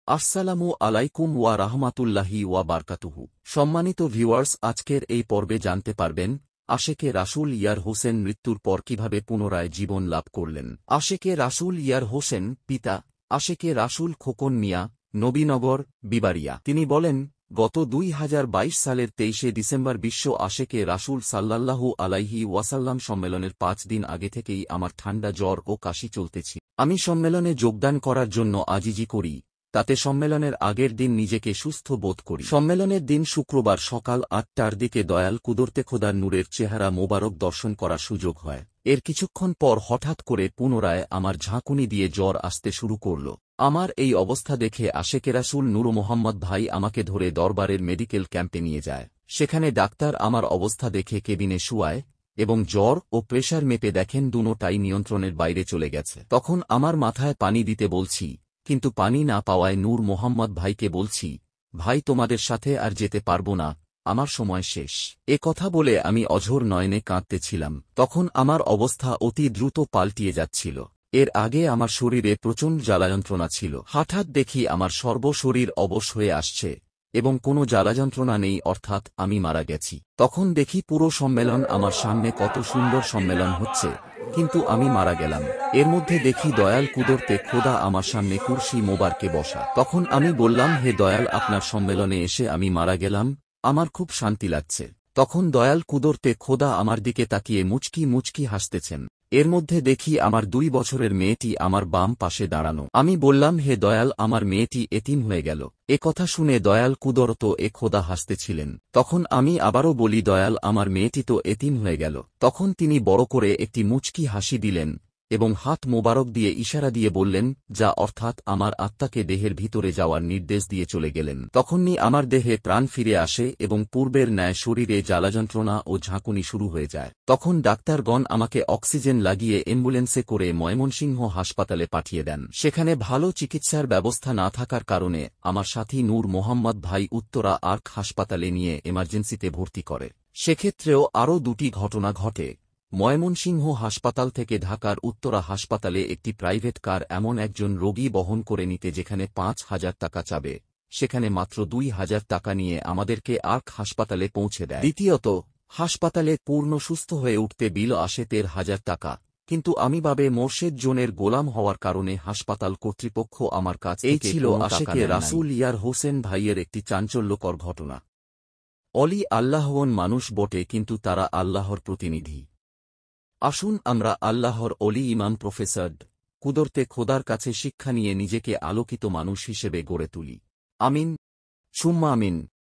আসসালামু আলাইকুম ওয়া রাহমাতুল্লাহি ওয়া বারকাতুহু। সম্মানিত ভিউয়ার্স, আজকের এই পর্বে জানতে পারবেন আশেকে রাসূল ইয়ার হোসেন মৃত্যুর পর কিভাবে পুনরায় জীবন লাভ করলেন। আশেকে রাসূল ইয়ার হোসেন, পিতা আশেকে রাসূল খোকন মিয়া, নবীনগর, বিবাড়িয়া। তিনি বলেন, গত 2022 সালের 23শে ডিসেম্বর বিশ্ব আশেকে রাসূল সাল্লাল্লাহু আলাইহি ওয়াসাল্লাম সম্মেলনের 5 দিন আগে থেকেই আমার ঠান্ডা জ্বর ও কাশি চলতেছিল। আমি সম্মেলনে যোগদান করার জন্য আজিজি করি, তাতে সম্মেলনের আগের দিন নিজেকে সুস্থ বোধ করি। সম্মেলনের দিন শুক্রবার সকাল 8টার দিকে দয়াল কুদরতে খোদার নূরের চেহারা মোবারক দর্শন করার সুযোগ হয়। এর কিছুক্ষণ পর হঠাৎ করে পুনরায় আমার ঝাঁকুনি দিয়ে জ্বর আসতে শুরু করল। আমার এই অবস্থা দেখে আশেকে রাসূল নূর মোহাম্মদ ভাই আমাকে ধরে দরবারের মেডিকেল ক্যাম্পে নিয়ে যায়। সেখানে ডাক্তার আমার অবস্থা দেখে কেবিনে শুয়ায় এবং জ্বর ও প্রেশার মেপে দেখেন দুটোটাই নিয়ন্ত্রণের বাইরে চলে গেছে। তখন আমার মাথায় পানি দিতে বলছি, কিন্তু পানি না পাওয়ায় নূর মোহাম্মদ ভাইকে বলছি, ভাই তোমাদের সাথে আর যেতে পারবো না, আমার সময় শেষ। এ কথা বলে আমি অঝোর নয়নে কাঁদতেছিলাম। তখন আমার অবস্থা অতি দ্রুত পাল্টিয়ে যাচ্ছিল। এর আগে আমার শরীরে প্রচণ্ড জ্বালাযন্ত্রণা ছিল। হঠাৎ দেখি আমার সর্বশরীর অবশ হয়ে আসছে এবং কোনো জ্বালাযন্ত্রণা নেই, অর্থাৎ আমি মারা গেছি। তখন দেখি পুরো সম্মেলন আমার সামনে, কত সুন্দর সম্মেলন হচ্ছে, কিন্তু আমি মারা গেলাম। এর মধ্যে দেখি দয়াল কুদরতে খোদা আমার সামনে কুরসি মোবারকে বসা। তখন আমি বললাম, হে দয়াল, আপনার সম্মেলনে এসে আমি মারা গেলাম, আমার খুব শান্তি লাগছে। তখন দয়াল কুদরতে খোদা আমার দিকে তাকিয়ে মুচকি মুচকি হাসতেছেন। এর মধ্যে দেখি আমার 2 বছরের মেয়েটি আমার বাম পাশে দাঁড়ানো। আমি বললাম, হে দয়াল, আমার মেয়েটি এতিম হয়ে গেল। এ কথা শুনে দয়াল কুদরত এ খোদা হাসতেছিলেন। তখন আমি আবারও বলি, দয়াল, আমার মেয়েটি তো এতিম হয়ে গেল। তখন তিনি বড় করে একটি মুচকি হাসি দিলেন এবং হাত মোবারক দিয়ে ইশারা দিয়ে বললেন, যা, অর্থাৎ আমার আত্মাকে দেহের ভিতরে যাওয়ার নির্দেশ দিয়ে চলে গেলেন। তখনই আমার দেহে প্রাণ ফিরে আসে এবং পূর্বের ন্যায় শরীরে জ্বালাযন্ত্রণা ও ঝাঁকুনি শুরু হয়ে যায়। তখন ডাক্তারগণ আমাকে অক্সিজেন লাগিয়ে অ্যাম্বুলেন্সে করে ময়মনসিংহ হাসপাতালে পাঠিয়ে দেন। সেখানে ভালো চিকিৎসার ব্যবস্থা না থাকার কারণে আমার সাথী নূর মোহাম্মদ ভাই উত্তরা আর্ক হাসপাতালে নিয়ে এমার্জেন্সিতে ভর্তি করে। সেক্ষেত্রেও আরও 2টি ঘটনা ঘটে। ময়মনসিংহ হাসপাতাল থেকে ঢাকার উত্তরা হাসপাতালে একটি প্রাইভেট কার এমন একজন রোগী বহন করে নিতে যেখানে 5,000 টাকা চাবে, সেখানে মাত্র 2,000 টাকা নিয়ে আমাদেরকে আর্ক হাসপাতালে পৌঁছে দেয়। দ্বিতীয়ত, হাসপাতালে পূর্ণ সুস্থ হয়ে উঠতে বিল আসে 13,000 টাকা, কিন্তু আমি বাবে মোর্শেদ জোনের গোলাম হওয়ার কারণে হাসপাতাল কর্তৃপক্ষ আমার কাছে এই ছিল আশেকে রাসূল ইয়ার হোসেন ভাইয়ের একটি চাঞ্চল্যকর ঘটনা। অলি আল্লাহওয়ান মানুষ বটে, কিন্তু তারা আল্লাহর প্রতিনিধি। আসুন আমরা আল্লাহর অলি ইমাম প্রফেসর কুদরতে খোদার কাছে শিক্ষা নিয়ে নিজেকে আলোকিত মানুষ হিসেবে গড়ে তুলি। আমিন, সুম্মা আমিন।